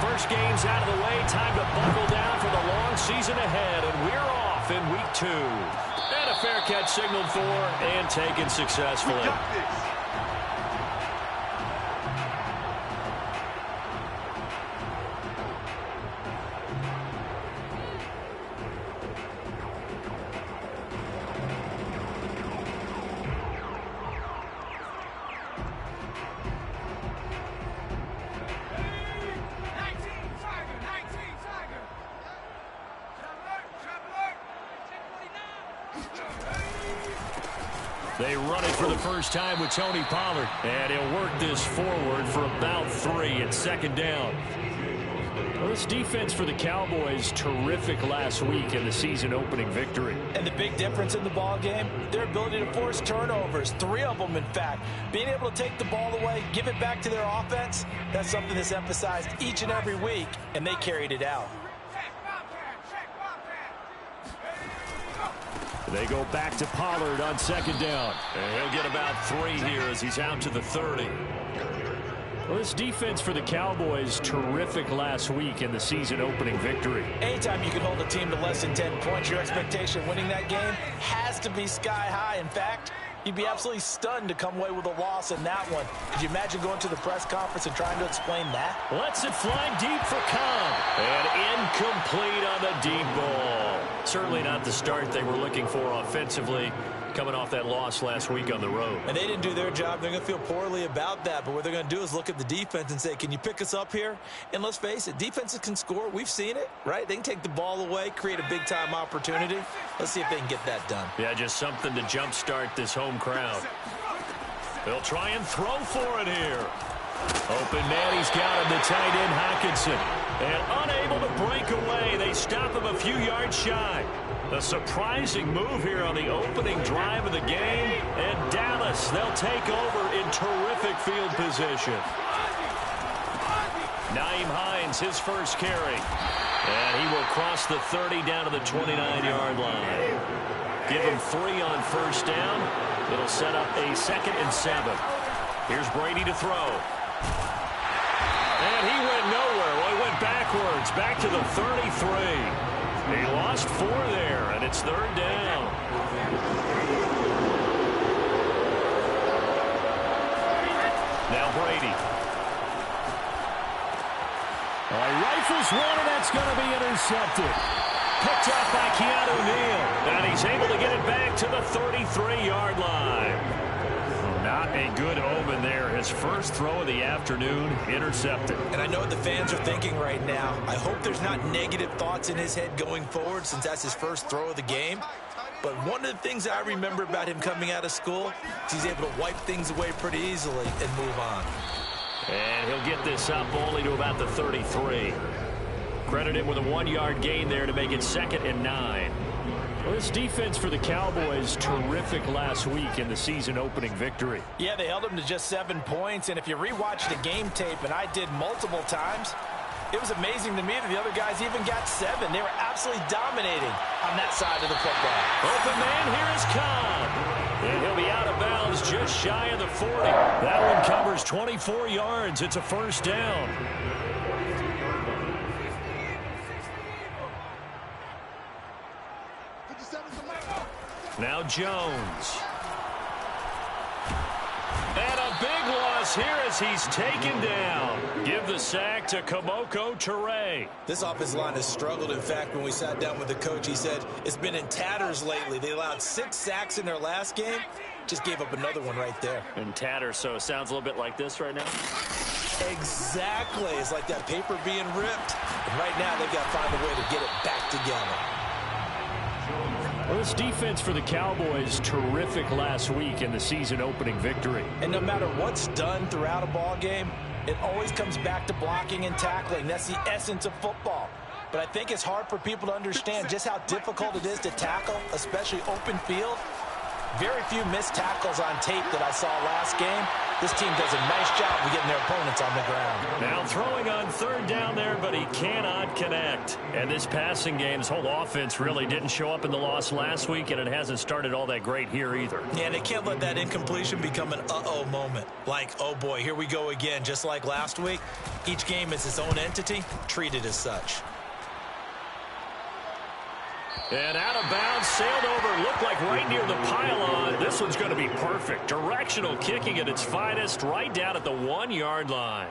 first game's out of the way. Time to buckle down for the long season ahead. And we're off in week 2. And a fair catch signaled for and taken successfully. We got this. They run it for the first time with Tony Pollard. And he'll work this forward for about 3 at second down. Well, this defense for the Cowboys, terrific last week in the season-opening victory. And the big difference in the ball game, their ability to force turnovers, 3 of them, in fact. Being able to take the ball away, give it back to their offense, that's something that's emphasized each and every week, and they carried it out. They go back to Pollard on second down. And he'll get about 3 here as he's out to the 30. Well, this defense for the Cowboys, terrific last week in the season-opening victory. Anytime you can hold a team to less than 10 points, your expectation of winning that game has to be sky high. In fact, you'd be absolutely stunned to come away with a loss in that one. Could you imagine going to the press conference and trying to explain that? Lets it fly deep for Cobb. And incomplete on the deep ball. Certainly not the start they were looking for offensively, coming off that loss last week on the road. And they didn't do their job. They're going to feel poorly about that. But what they're going to do is look at the defense and say, can you pick us up here? And let's face it, defenses can score. We've seen it, right? They can take the ball away, create a big-time opportunity. Let's see if they can get that done. Yeah, just something to jumpstart this home crowd. They'll try and throw for it here. Open man, he's got him, the tight end Hockenson. And unable to break away. They stop him a few yards shy. A surprising move here on the opening drive of the game. And Dallas, they'll take over in terrific field position. Nyheim Hines, his first carry. And he will cross the 30 down to the 29-yard line. Give him 3 on first down. It'll set up a 2nd and 7. Here's Brady to throw. And he went nowhere. Well, he went backwards, back to the 33. He lost 4 there, and it's 3rd down. Now Brady. Rifles one, and that's going to be intercepted. Picked up by Keanu Neal. And he's able to get it back to the 33-yard line. Not a good omen there. His first throw of the afternoon, intercepted. And I know what the fans are thinking right now. I hope there's not negative thoughts in his head going forward since that's his first throw of the game. But one of the things I remember about him coming out of school is he's able to wipe things away pretty easily and move on. And he'll get this up only to about the 33. Credit him with a 1-yard gain there to make it 2nd and 9. Well, this defense for the Cowboys, terrific last week in the season-opening victory. Yeah, they held them to just 7 points, and if you rewatch the game tape, and I did multiple times, it was amazing to me that the other guys even got 7. They were absolutely dominating on that side of the football. Open man, here is Cobb. And he'll be out of bounds just shy of the 40. That one covers 24 yards. It's a first down. Now Jones. And a big loss here as he's taken down. Give the sack to Kamoko Toure. This offensive line has struggled. In fact, when we sat down with the coach, he said it's been in tatters lately. They allowed 6 sacks in their last game. Just gave up another one right there. In tatters, so it sounds a little bit like this right now. Exactly. It's like that paper being ripped. And right now, they've got to find a way to get it back together. Well, this defense for the Cowboys, terrific last week in the season-opening victory. And no matter what's done throughout a ball game, it always comes back to blocking and tackling. That's the essence of football. But I think it's hard for people to understand just how difficult it is to tackle, especially open field. Very few missed tackles on tape that I saw last game. This team does a nice job of getting their opponents on the ground. Now throwing on third down there, but he cannot connect. And this passing game, his whole offense really didn't show up in the loss last week, and it hasn't started all that great here either. Yeah, and they can't let that incompletion become an uh-oh moment. Like, oh boy, here we go again, just like last week. Each game is its own entity, treated as such. And out of bounds, sailed over, looked like right near the pylon. This one's going to be perfect. Directional kicking at its finest, right down at the 1-yard line.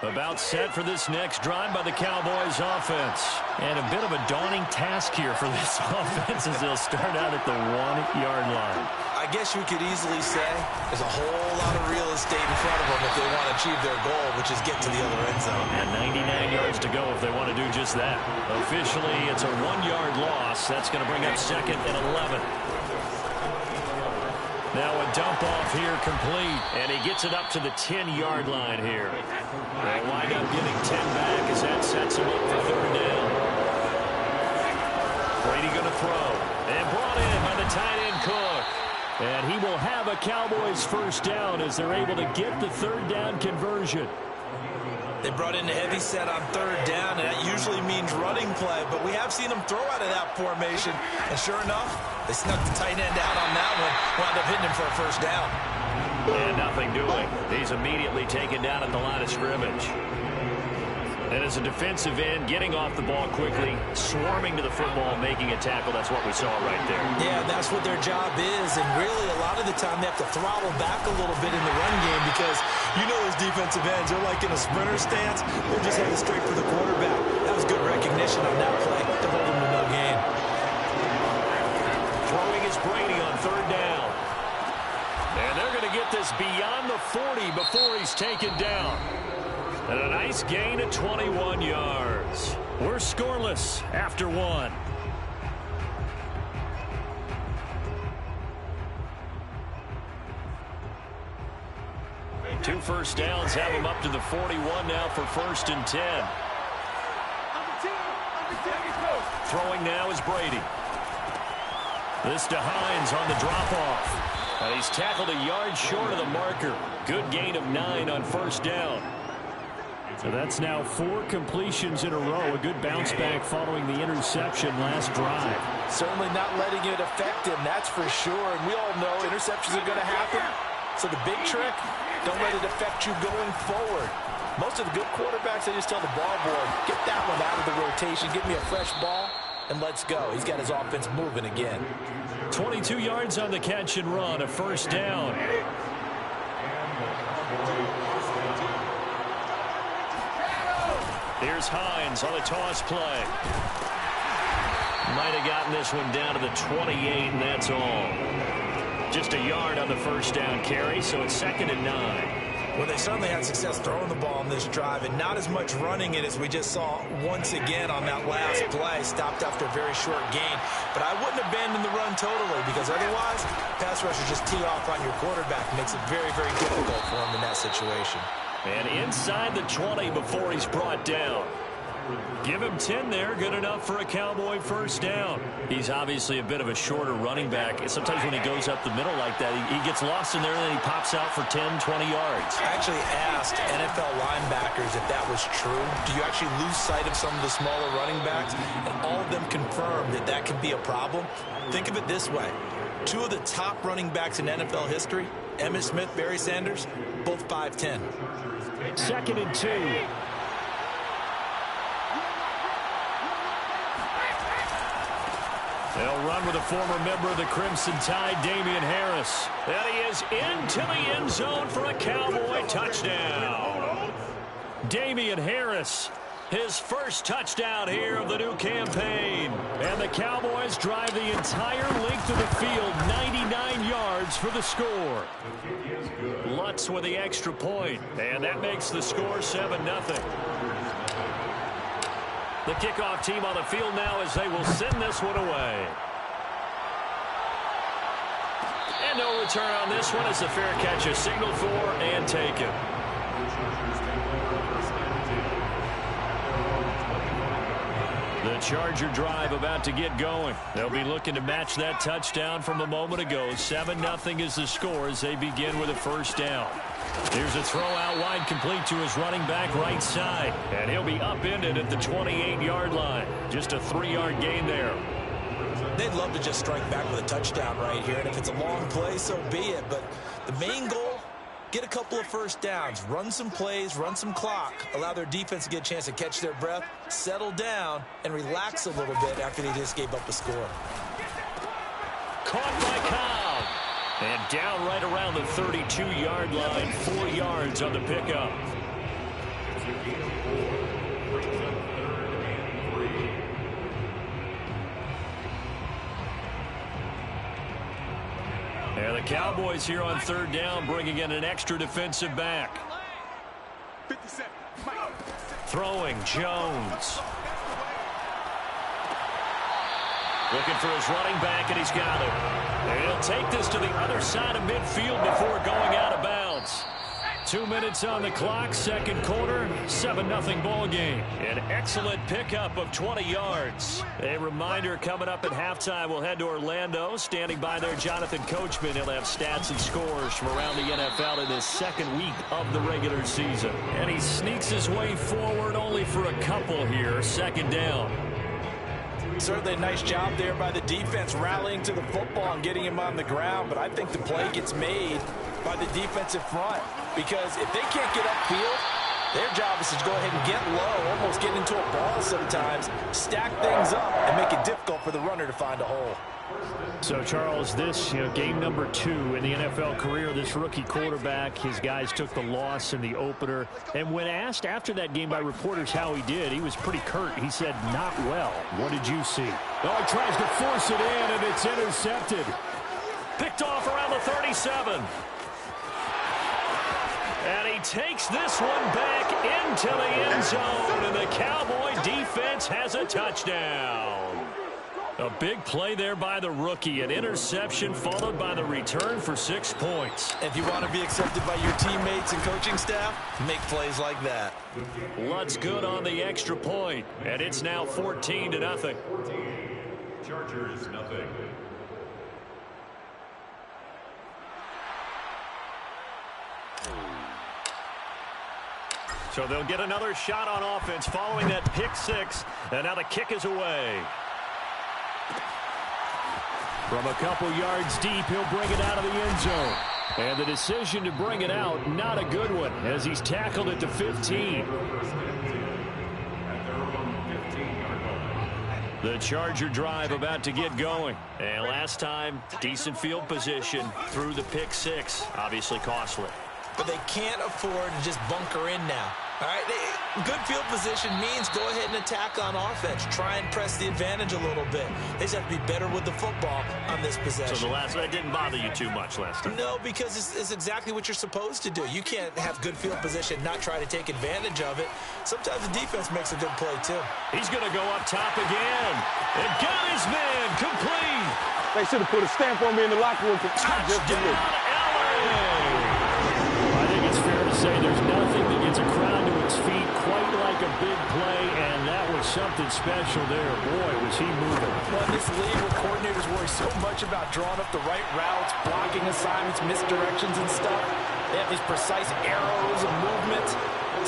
About set for this next drive by the Cowboys offense. And a bit of a daunting task here for this offense as they'll start out at the 1-yard line. I guess you could easily say there's a whole lot of real estate in front of them if they want to achieve their goal, which is get to the other end zone. And 99 yards to go if they want to do just that. Officially, it's a 1-yard loss. That's going to bring up 2nd and 11. Now a dump off here complete, and he gets it up to the 10-yard line here. They wind up getting 10 back as that sets him up for third down. Brady going to throw, and brought in by the tight end Cook. And he will have a Cowboys first down as they're able to get the third down conversion. They brought in a heavy set on third down, and that usually means running play, but we have seen them throw out of that formation, and sure enough, they snuck the tight end out on that one, wound up hitting him for a first down. And nothing doing. He's immediately taken down at the line of scrimmage. And as a defensive end, getting off the ball quickly, swarming to the football, making a tackle, that's what we saw right there. Yeah, that's what their job is, and really a lot of the time they have to throttle back a little bit in the run game because you know those defensive ends, they're like in a sprinter stance, they're just headed straight for the quarterback. That was good recognition on that play to hold them to no gain. Throwing is Brady on third down. And they're going to get this beyond the 40 before he's taken down. And a nice gain of 21 yards. We're scoreless after one. Two first downs have him up to the 41 now for 1st and 10. Throwing now is Brady. This to Hines on the drop-off. And he's tackled a yard short of the marker. Good gain of 9 on first down. So that's now 4 completions in a row. A good bounce back following the interception last drive. Certainly not letting it affect him, that's for sure. And we all know interceptions are going to happen. So the big trick, don't let it affect you going forward. Most of the good quarterbacks, they just tell the ball boy, get that one out of the rotation, give me a fresh ball, and let's go. He's got his offense moving again. 22 yards on the catch and run, a first down. Here's Hines on the toss play. Might have gotten this one down to the 28, and that's all. Just a yard on the first down carry, so it's 2nd and 9. Well, they certainly had success throwing the ball on this drive, and not as much running it as we just saw once again on that last play. Stopped after a very short gain. But I wouldn't abandon the run totally, because otherwise, pass rushers just tee off on your quarterback. Makes it very, very difficult for him in that situation. And inside the 20 before he's brought down. Give him 10 there, good enough for a Cowboy first down. He's obviously a bit of a shorter running back. Sometimes when he goes up the middle like that, he gets lost in there and then he pops out for 10, 20 yards. I actually asked NFL linebackers if that was true. Do you actually lose sight of some of the smaller running backs? And all of them confirmed that that could be a problem. Think of it this way. 2 of the top running backs in NFL history, Emmitt Smith, Barry Sanders, both 5'10". 2nd and 2. They'll run with a former member of the Crimson Tide, Damian Harris. And he is into the end zone for a Cowboy touchdown. Damian Harris, his first touchdown here of the new campaign. And the Cowboys drive the entire length of the field, 99 yards for the score. Lutz with the extra point, and that makes the score 7-0. The kickoff team on the field now as they will send this one away. And no return on this one as the fair catch is signaled for and taken. Charger drive about to get going. They'll be looking to match that touchdown from a moment ago. 7-0 is the score as they begin with a first down. Here's a throw out wide, complete to his running back right side. And he'll be upended at the 28-yard line. Just a 3-yard gain there. They'd love to just strike back with a touchdown right here. And if it's a long play, so be it. But the main goal, get a couple of first downs, run some plays, run some clock, allow their defense to get a chance to catch their breath, settle down, and relax a little bit after they just gave up a score. Caught by Cobb. And down right around the 32-yard line, 4 yards on the pickup. And the Cowboys here on third down, bringing in an extra defensive back. Throwing, Jones. Looking for his running back, and he's got it. And he'll take this to the other side of midfield before going out of bounds. 2 minutes on the clock, second quarter, 7-0 ball game. An excellent pickup of 20 yards. A reminder coming up at halftime, we'll head to Orlando. Standing by there, Jonathan Coachman. He'll have stats and scores from around the NFL in his second week of the regular season. And he sneaks his way forward only for a couple here, second down. Certainly a nice job there by the defense rallying to the football and getting him on the ground, but I think the play gets made by the defensive front because if they can't get upfield, their job is to go ahead and get low, almost get into a ball sometimes, stack things up, and make it difficult for the runner to find a hole. So, Charles, this game number 2 in the NFL career, this rookie quarterback, his guys took the loss in the opener. And when asked after that game by reporters how he did, he was pretty curt. He said, not well. What did you see? Oh, he tries to force it in, and it's intercepted. Picked off around the 37. And he takes this one back into the end zone, and the Cowboy defense has a touchdown. A big play there by the rookie. An interception followed by the return for 6 points. If you want to be accepted by your teammates and coaching staff, make plays like that. Lutz good on the extra point, and it's now 14-0. Chargers, nothing. So they'll get another shot on offense following that pick 6, and now the kick is away. From a couple yards deep, he'll bring it out of the end zone. And the decision to bring it out, not a good one, as he's tackled at the 15. The Charger drive about to get going. And last time, decent field position through the pick 6. Obviously costly. But they can't afford to just bunker in now. All right, good field position means go ahead and attack on offense. Try and press the advantage a little bit. They just have to be better with the football on this possession. So that didn't bother you too much last time? No, because it's exactly what you're supposed to do. You can't have good field position, not try to take advantage of it. Sometimes the defense makes a good play, too. He's going to go up top again. And got his man complete. They should have put a stamp on me in the locker room. Touchdown, LA. I think it's fair to say there's nothing that gets a crowd to its feet quite like a big play, and that was something special there. Boy, was he moving. Well, in this league where coordinators worry so much about drawing up the right routes, blocking assignments, misdirections and stuff, they have these precise arrows and movements.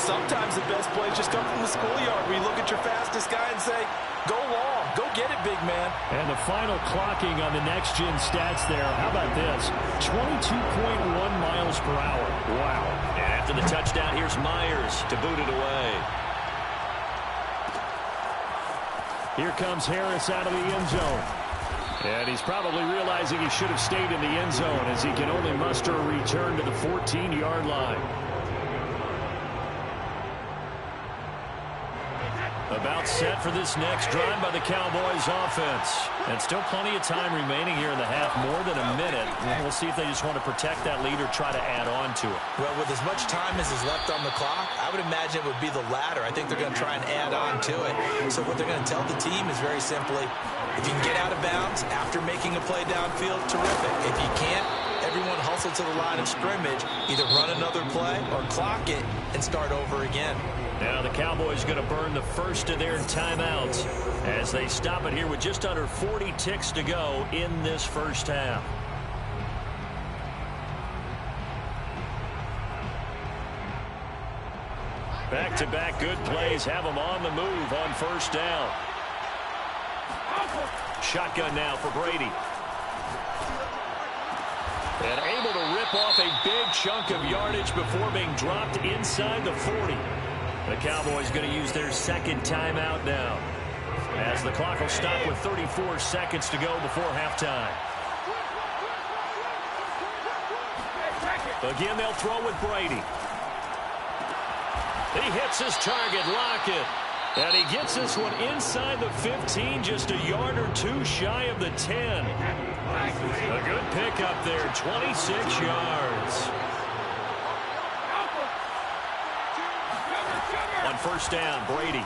Sometimes the best plays just come from the schoolyard where you look at your fastest guy and say, go long, go get it, big man. And the final clocking on the next-gen stats there. How about this? 22.1 miles per hour. Wow. And after the touchdown, here's Myers to boot it away. Here comes Harris out of the end zone. And he's probably realizing he should have stayed in the end zone as he can only muster a return to the 14-yard line. About set for this next drive by the Cowboys offense. And still plenty of time remaining here in the half, more than a minute. We'll see if they just want to protect that lead or try to add on to it. Well, with as much time as is left on the clock, I would imagine it would be the latter. I think they're going to try and add on to it. So what they're going to tell the team is very simply, if you can get out of bounds after making a play downfield, terrific. If you can't, everyone hustle to the line of scrimmage, either run another play or clock it and start over again. Now the Cowboys going to burn the first of their timeouts as they stop it here with just under 40 ticks to go in this first half. Back-to-back good plays have them on the move on first down. Shotgun now for Brady. And able to rip off a big chunk of yardage before being dropped inside the 40. The Cowboys going to use their second timeout now, as the clock will stop with 34 seconds to go before halftime. Again, they'll throw with Brady. He hits his target, Lockett. And he gets this one inside the 15, just a yard or two shy of the 10. A good pickup there, 26 yards. On first down, Brady.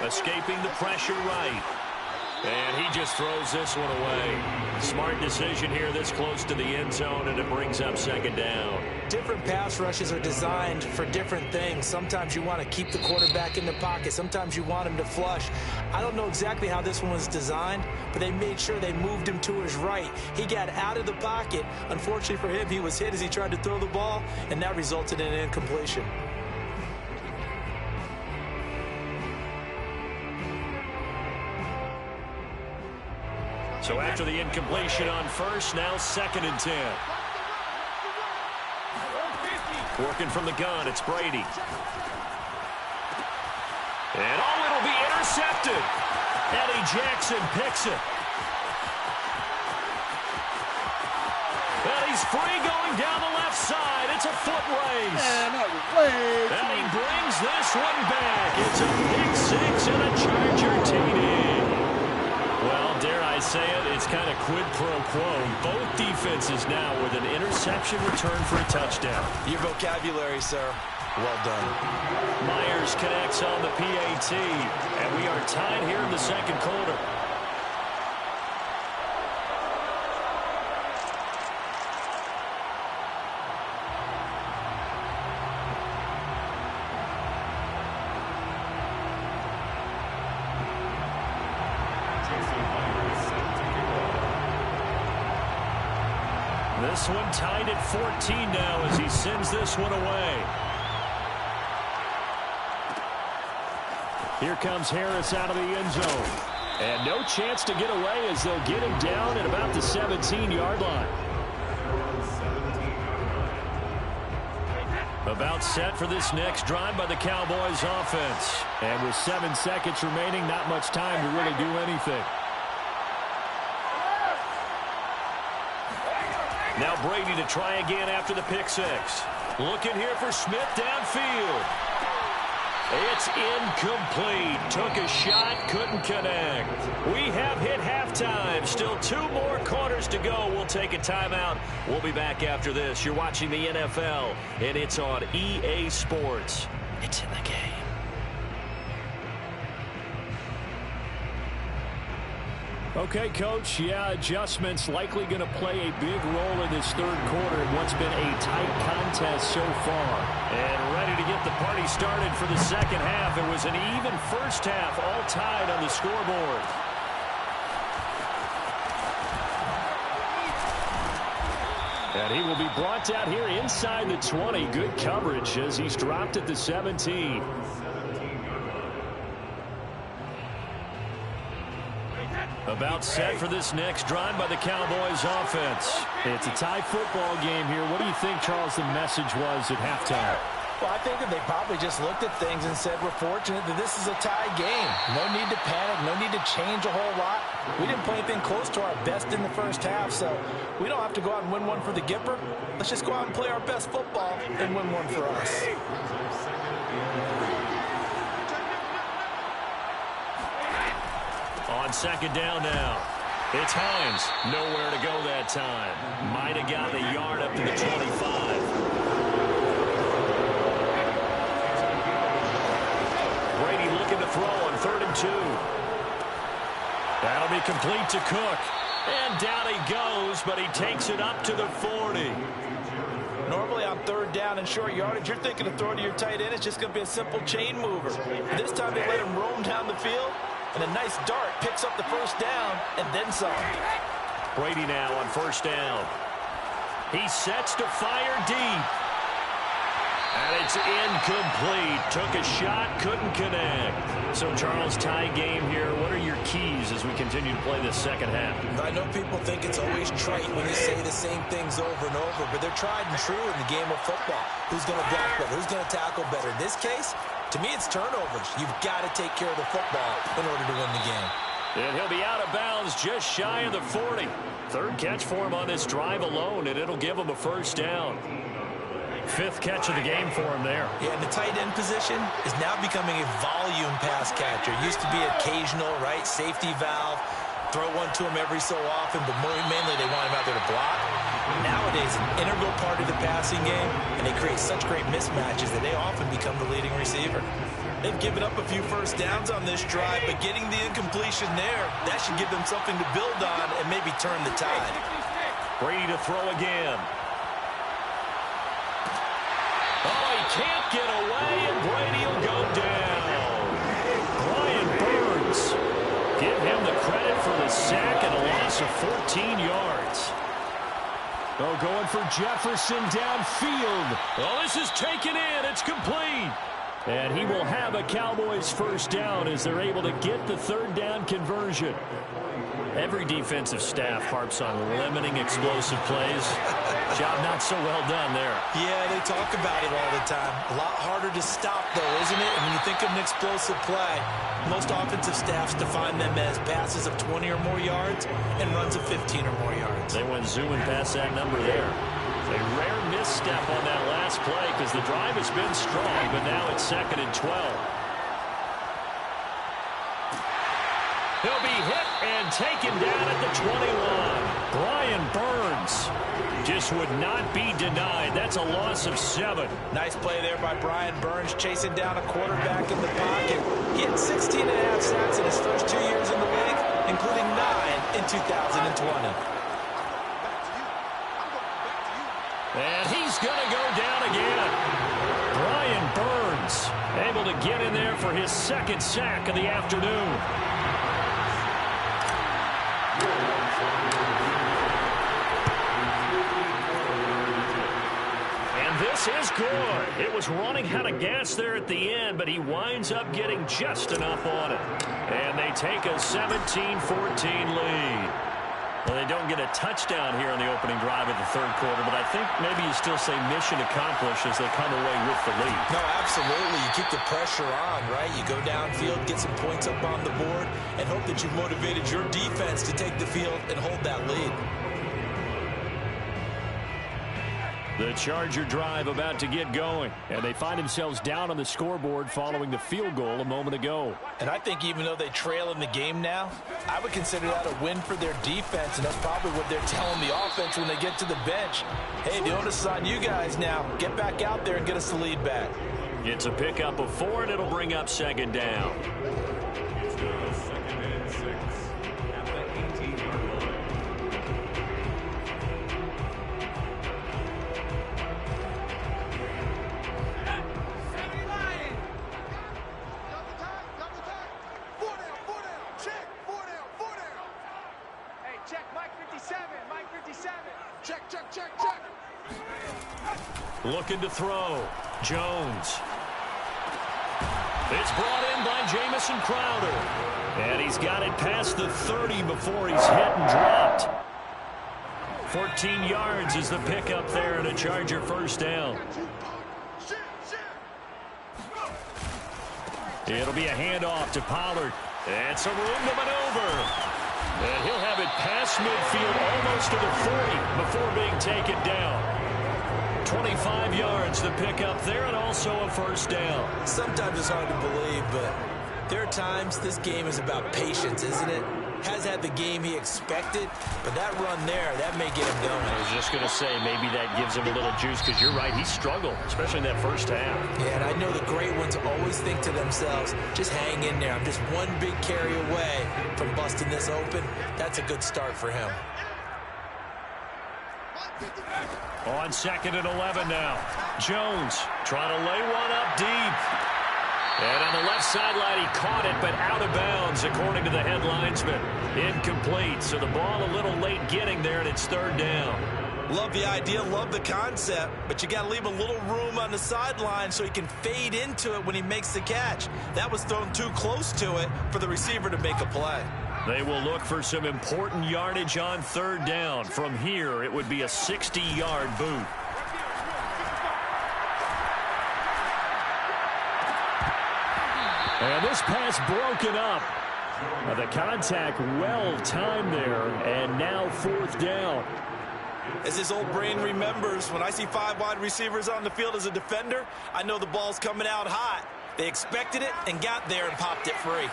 Escaping the pressure right. And he just throws this one away. Smart decision here this close to the end zone, and it brings up second down. Different pass rushes are designed for different things. Sometimes you want to keep the quarterback in the pocket. Sometimes you want him to flush. I don't know exactly how this one was designed, but they made sure they moved him to his right. He got out of the pocket. Unfortunately for him, he was hit as he tried to throw the ball, and that resulted in an incompletion. So after the incompletion on first, now second and 10. Working from the gun, it's Brady. And it'll be intercepted. Eddie Jackson picks it. And he's free going down the left side. It's a foot race. And he brings this one back. It's a pick six and a Charger TD. Well, dare I say it, it's kind of quid pro quo. Both defenses now with an interception return for a touchdown. Your vocabulary, sir. Well done. Myers connects on the PAT, and we are tied here in the second quarter. This one tied at 14 now as he sends this one away. Here comes Harris out of the end zone. And no chance to get away as they'll get him down at about the 17-yard line. About set for this next drive by the Cowboys offense. And with 7 seconds remaining, not much time to really do anything. Now Brady to try again after the pick six. Looking here for Smith downfield. It's incomplete. Took a shot, couldn't connect. We have hit halftime. Still 2 more quarters to go. We'll take a timeout. We'll be back after this. You're watching the NFL, and it's on EA Sports. It's in the game. Okay, Coach, yeah, adjustments likely going to play a big role in this third quarter in what's been a tight contest so far. And ready to get the party started for the second half. It was an even first half, all tied on the scoreboard. And he will be brought down here inside the 20. Good coverage as he's dropped at the 17. About set for this next drive by the Cowboys offense. It's a tie football game here. What do you think, Charles, the message was at halftime? Well, I think that they probably just looked at things and said, we're fortunate that this is a tie game. No need to panic, no need to change a whole lot. We didn't play anything close to our best in the first half, so we don't have to go out and win one for the Gipper. Let's just go out and play our best football and win one for us. On second down now, it's Hines. Nowhere to go that time. Might have got the yard up to the 25. Brady looking to throw on 3rd and 2. That'll be complete to Cook. And down he goes, but he takes it up to the 40. Normally on third down and short yardage, you're thinking of throwing to your tight end. It's just going to be a simple chain mover. This time they let him roam down the field, and a nice dart picks up the first down and then some. Brady now on first down. He sets to fire deep. And it's incomplete. Took a shot, couldn't connect. So, Charles, tie game here. What are your keys as we continue to play this second half? I know people think it's always trite when you say the same things over and over, but they're tried and true in the game of football. Who's going to block better? Who's going to tackle better? In this case, to me, it's turnovers. You've got to take care of the football in order to win the game. And he'll be out of bounds just shy of the 40. Third catch for him on this drive alone, and it'll give him a first down. Fifth catch of the game for him there. Yeah, and the tight end position is now becoming a volume pass catcher. Used to be occasional, right? Safety valve. Throw one to him every so often, but mainly they want him out there to block. Nowadays, an integral part of the passing game, and they create such great mismatches that they often become the leading receiver. They've given up a few first downs on this drive, but getting the incompletion there, that should give them something to build on and maybe turn the tide. Brady to throw again. Oh, he can't get away, and Brady will go down. Brian Burns. Give him the credit for the sack and a loss of 14 yards. Oh, going for Jefferson downfield. Oh, this is taken in. It's complete. And he will have a Cowboys first down as they're able to get the third down conversion. Every defensive staff harps on limiting explosive plays. Job not so well done there. Yeah, they talk about it all the time. A lot harder to stop, though, isn't it? And when you think of an explosive play, most offensive staffs define them as passes of 20 or more yards and runs of 15 or more yards. They went zooming past that number there. A rare misstep on that last play because the drive has been strong, but now it's 2nd and 12. He'll be hit and taken down at the 21. Brian Burns just would not be denied. That's a loss of 7. Nice play there by Brian Burns, chasing down a quarterback in the pocket. He had 16 and a half sacks in his first 2 years in the league, including 9 in 2020. And he's going to go down again. Brian Burns able to get in there for his second sack of the afternoon. And this is good. It was running out of gas there at the end, but he winds up getting just enough on it. And they take a 17-14 lead. Well, they don't get a touchdown here on the opening drive of the third quarter, but I think maybe you still say mission accomplished as they come away with the lead. No, absolutely. You keep the pressure on, right? You go downfield, get some points up on the board, and hope that you've motivated your defense to take the field and hold that lead. The Charger drive about to get going, and they find themselves down on the scoreboard following the field goal a moment ago. And I think even though they trail in the game now, I would consider that a win for their defense, and that's probably what they're telling the offense when they get to the bench. Hey, the onus is on you guys now. Get back out there and get us the lead back. It's a pickup of 4, and it'll bring up 2nd down. Looking to throw. Jones. It's brought in by Jamison Crowder. And he's got it past the 30 before he's hit and dropped. 14 yards is the pickup there and a Charger first down. It'll be a handoff to Pollard. And some room to maneuver. And he'll have it past midfield almost to the 40 before being taken down. 25 yards to pick up there and also a first down. Sometimes it's hard to believe, but there are times this game is about patience, isn't it? Has had the game he expected, but that run there, that may get him going. I was just going to say, maybe that gives him a little juice because you're right, he struggled, especially in that first half. Yeah, and I know the great ones always think to themselves, just hang in there. I'm just one big carry away from busting busting this open, that's a good start for him. On 2nd and 11 now. Jones trying to lay one up deep. And on the left sideline, he caught it, but out of bounds, according to the head linesman. Incomplete, so the ball a little late getting there, and it's 3rd down. Love the idea, love the concept, but you got to leave a little room on the sideline so he can fade into it when he makes the catch. That was thrown too close to it for the receiver to make a play. They will look for some important yardage on 3rd down. From here, it would be a 60-yard boot. And this pass broken up. The contact well timed there, and now 4th down. As his old brain remembers, when I see 5 wide receivers on the field as a defender, I know the ball's coming out hot. They expected it and got there and popped it free.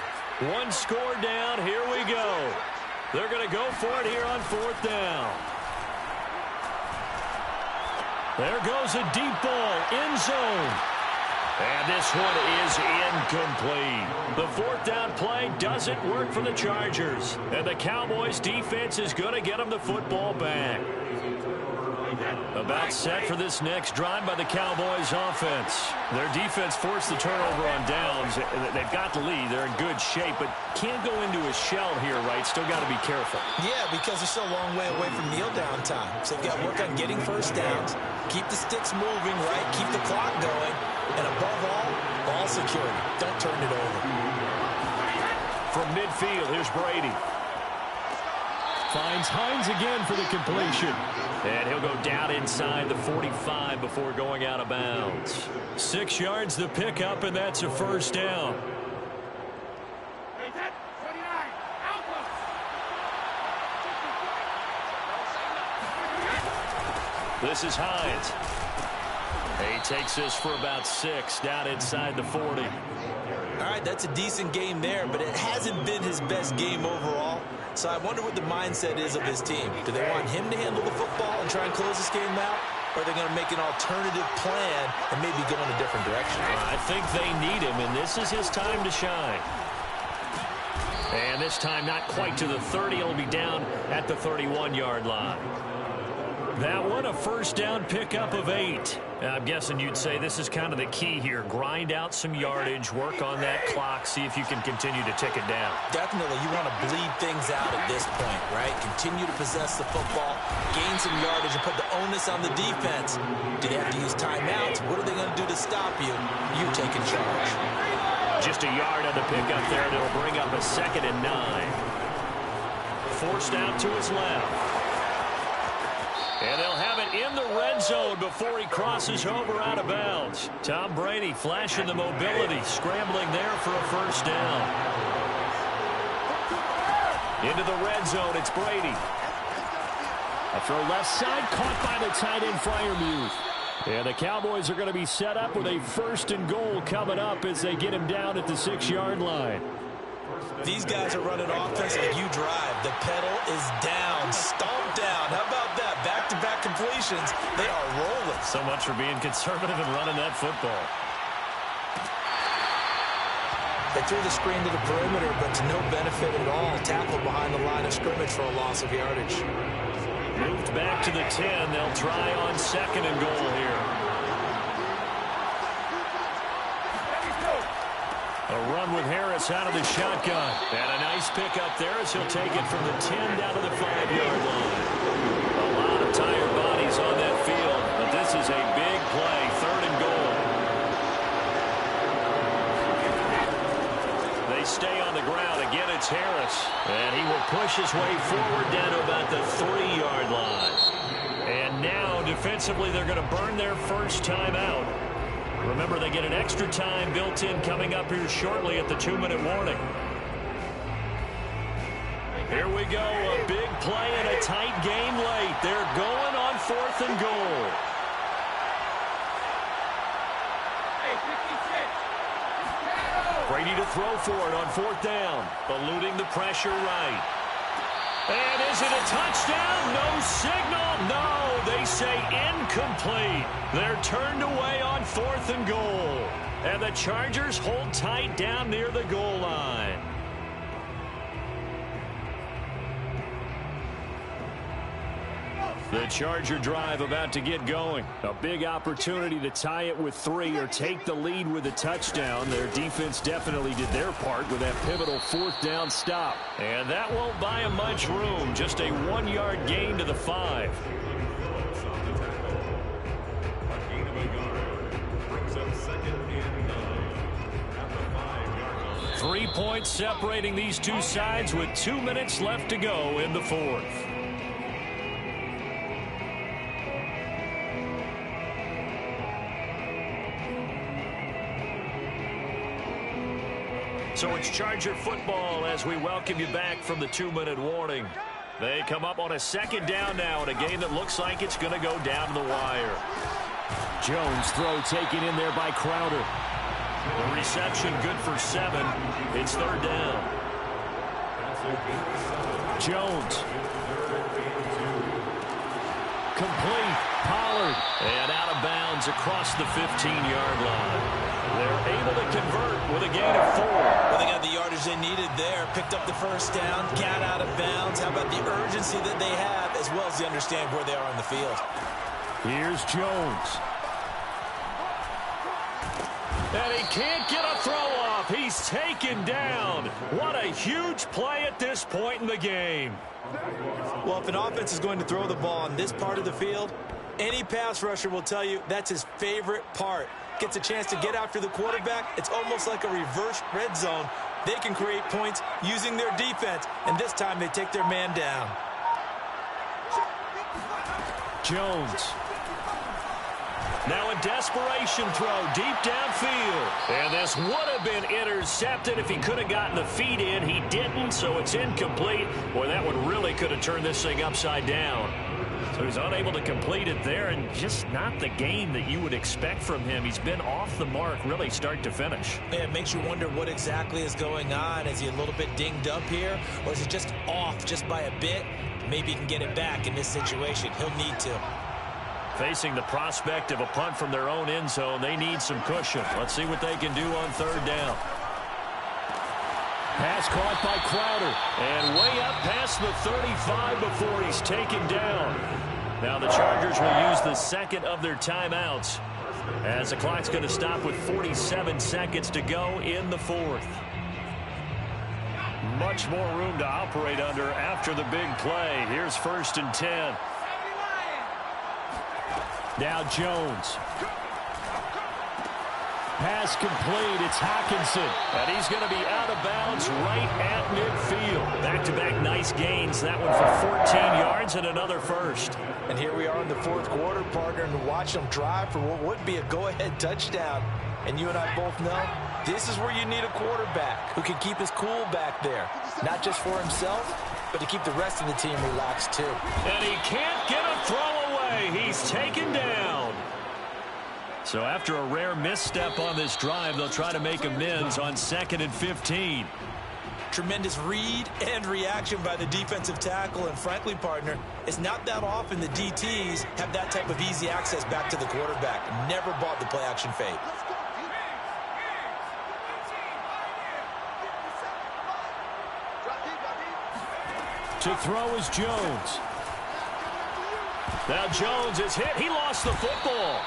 1 score down. Here we go. They're going to go for it here on 4th down. There goes a deep ball, end zone. And this one is incomplete. The 4th down play doesn't work for the Chargers. And the Cowboys defense is going to get them the football back. About set for this next drive by the Cowboys offense. Their defense forced the turnover on downs. They've got the lead. They're in good shape, but can't go into a shell here, right? Still got to be careful. Yeah, because they're still a long way away from kneel down time. So they've got to work on getting first downs, keep the sticks moving, right? Keep the clock going. And above all, ball security. Don't turn it over. From midfield, here's Brady. Finds Hines again for the completion. And he'll go down inside the 45 before going out of bounds. 6 yards the pickup, and that's a 1st down. This is Hines. He takes this for about 6 down inside the 40. All right, that's a decent game there, but it hasn't been his best game overall. So I wonder what the mindset is of his team. Do they want him to handle the football and try and close this game out? Or are they going to make an alternative plan and maybe go in a different direction? I think they need him, and this is his time to shine. And this time not quite to the 30. He'll be down at the 31-yard line. That one, a 1st down pickup of 8. I'm guessing you'd say this is kind of the key here. Grind out some yardage, work on that clock, see if you can continue to tick it down. Definitely, you want to bleed things out at this point, right? Continue to possess the football, gain some yardage, and put the onus on the defense. Do they have to use timeouts? What are they going to do to stop you? You taking charge. Just a yard on the pickup there, and it'll bring up a 2nd and 9. Forced out to his left. And they'll have it in the red zone before he crosses over out of bounds. Tom Brady flashing the mobility, scrambling there for a 1st down. Into the red zone, it's Brady. A throw left side, caught by the tight end Freiermuth. And the Cowboys are going to be set up with a 1st and goal coming up as they get him down at the 6-yard line. These guys are running offense like you drive. The pedal is down, stomp down. How about that? Back-to-back completions. They are rolling. So much for being conservative and running that football. They threw the screen to the perimeter, but to no benefit at all. Tackle behind the line of scrimmage for a loss of yardage. Moved back to the 10. They'll try on 2nd and goal here. A run with Harris out of the shotgun. And a nice pickup there as he'll take it from the 10 down to the 5-yard line. A lot of tired bodies on that field, but this is a big play. 3rd and goal. They stay on the ground. Again, it's Harris. And he will push his way forward down to about the 3-yard line. And now, defensively, they're going to burn their 1st time out. Remember, they get an extra time built in coming up here shortly at the 2-minute warning. Here we go, a big play and a tight game late. They're going on 4th and goal. Brady to throw for it on 4th down, eluding the pressure right. And is it a touchdown? No signal. No, they say incomplete. They're turned away on 4th and goal. And the Chargers hold tight down near the goal line. The Charger drive about to get going. A big opportunity to tie it with 3 or take the lead with a touchdown. Their defense definitely did their part with that pivotal 4th down stop. And that won't buy them much room. Just a 1-yard gain to the 5. Brings up 2nd and 9 at the 5-yard line. 3 points separating these two sides with 2 minutes left to go in the 4th. So it's Charger football as we welcome you back from the 2-minute warning. They come up on a 2nd down now in a game that looks like it's going to go down to the wire. Jones throw taken in there by Crowder. The reception good for 7. It's 3rd down. Jones. Complete. Pollard. And out of bounds across the 15-yard line. They're able to convert with a gain of 4. Well, they got the yardage they needed there. Picked up the 1st down. Got out of bounds. How about the urgency that they have as well as they understand where they are on the field. Here's Jones. And he can't get a throw off. He's taken down. What a huge play at this point in the game. Well, if an offense is going to throw the ball on this part of the field, any pass rusher will tell you that's his favorite part. Gets a chance to get after the quarterback. It's almost like a reverse red zone. They can create points using their defense, and this time they take their man down. Jones. Now a desperation throw deep downfield. And this would have been intercepted if he could have gotten the feet in. He didn't, so it's incomplete. Boy, that one really could have turned this thing upside down. So he's unable to complete it there, and just not the game that you would expect from him. He's been off the mark really start to finish. Yeah, it makes you wonder what exactly is going on. Is he a little bit dinged up here, or is he just off just by a bit? Maybe he can get it back in this situation. He'll need to. Facing the prospect of a punt from their own end zone, they need some cushion. Let's see what they can do on 3rd down. Pass caught by Crowder, and way up past the 35 before he's taken down. Now the Chargers will use the 2nd of their timeouts as the clock's going to stop with 47 seconds to go in the 4th. Much more room to operate under after the big play. Here's 1st and 10. Now Jones. Pass complete. It's Hockenson. And he's going to be out of bounds right at midfield. Back-to-back nice gains. That one for 14 yards and another 1st. And here we are in the 4th quarter, partner, and watch them drive for what would be a go-ahead touchdown. And you and I both know this is where you need a quarterback who can keep his cool back there. Not just for himself, but to keep the rest of the team relaxed too. And he can't get a throw away. He's taken down. So after a rare misstep on this drive, they'll try to make amends on 2nd and 15. Tremendous read and reaction by the defensive tackle. And frankly, partner, it's not that often the DTs have that type of easy access back to the quarterback. Never bought the play-action fake. To throw is Jones. Now Jones is hit. He lost the football.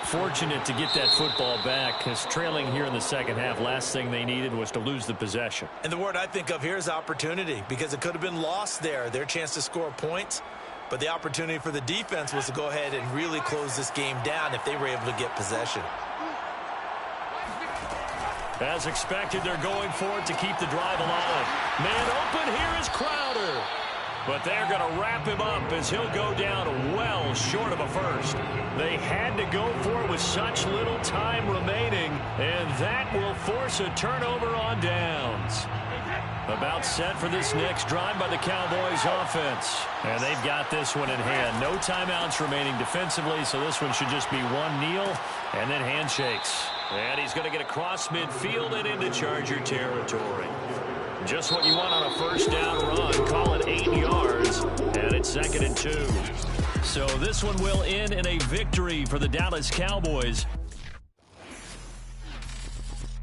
Fortunate to get that football back, because trailing here in the 2nd half, last thing they needed was to lose the possession. And the word I think of here is opportunity, because it could have been lost there. Their chance to score points, but the opportunity for the defense was to go ahead and really close this game down if they were able to get possession. As expected, they're going for it to keep the drive alive. Man open, here is Crowder. But they're going to wrap him up as he'll go down well short of a 1st. They had to go for it with such little time remaining, and that will force a turnover on downs. About set for this next drive by the Cowboys offense. And they've got this one in hand. No timeouts remaining defensively, so this one should just be one kneel and then handshakes. And he's going to get across midfield and into Charger territory. Just what you want on a 1st down run. Call it 8 yards, and it's 2nd and 2. So this one will end in a victory for the Dallas Cowboys.